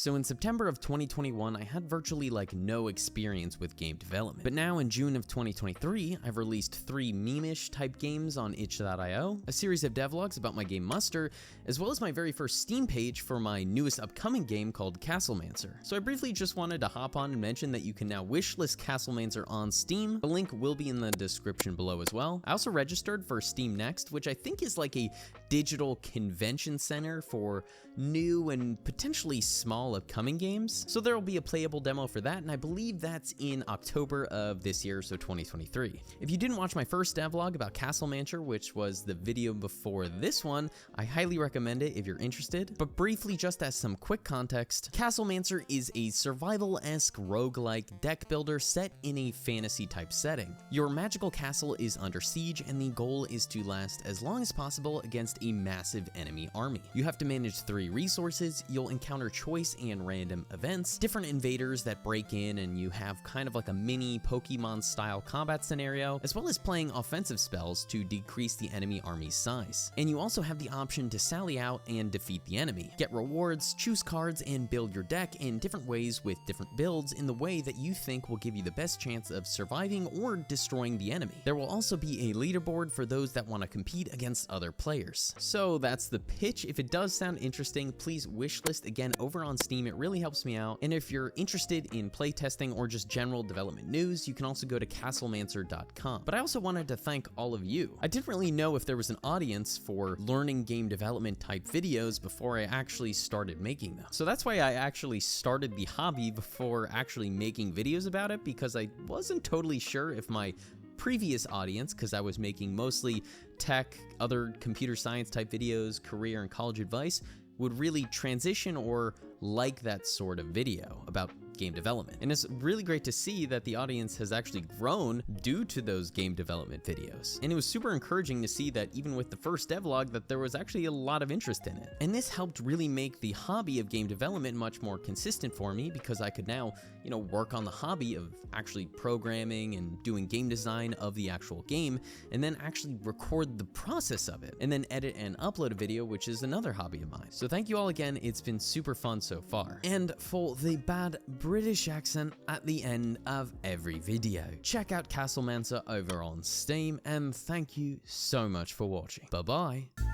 So in September of 2021, I had virtually like no experience with game development. But now in June of 2023, I've released 3 meme-ish type games on itch.io, a series of devlogs about my game Muster, as well as my very first Steam page for my newest upcoming game called Castlemancer. So I briefly just wanted to hop on and mention that you can now wishlist Castlemancer on Steam. The link will be in the description below as well. I also registered for Steam Next, which I think is like a digital convention center for new and potentially small upcoming games. So there will be a playable demo for that, and I believe that's in October of this year, so 2023. If you didn't watch my first devlog about Castlemancer, which was the video before this one, I highly recommend it if you're interested. But briefly, just as some quick context, Castlemancer is a survival-esque roguelike deck builder set in a fantasy type setting. Your magical castle is under siege, and the goal is to last as long as possible against a massive enemy army. You have to manage 3 resources, you'll encounter choice and random events, different invaders that break in, and you have kind of like a mini Pokemon style combat scenario, as well as playing offensive spells to decrease the enemy army's size. And you also have the option to sally out and defeat the enemy, get rewards, choose cards, and build your deck in different ways with different builds in the way that you think will give you the best chance of surviving or destroying the enemy. There will also be a leaderboard for those that want to compete against other players. So that's the pitch. If it does sound interesting, please wishlist again over on Steam. It really helps me out. And if you're interested in playtesting or just general development news, you can also go to castlemancer.com. But I also wanted to thank all of you. I didn't really know if there was an audience for learning game development type videos before I actually started making them. So that's why I actually started the hobby before actually making videos about it, because I wasn't totally sure if my previous audience, because I was making mostly tech, other computer science type videos, career and college advice, would really transition or like that sort of video about game development. And it's really great to see that the audience has actually grown due to those game development videos. And it was super encouraging to see that even with the first devlog that there was actually a lot of interest in it. And this helped really make the hobby of game development much more consistent for me, because I could now, work on the hobby of actually programming and doing game design of the actual game, and then actually record the process of it, and then edit and upload a video, which is another hobby of mine. So thank you all again. It's been super fun so far. And for the bad British accent at the end of every video, check out Castlemancer over on Steam, and thank you so much for watching. Bye bye.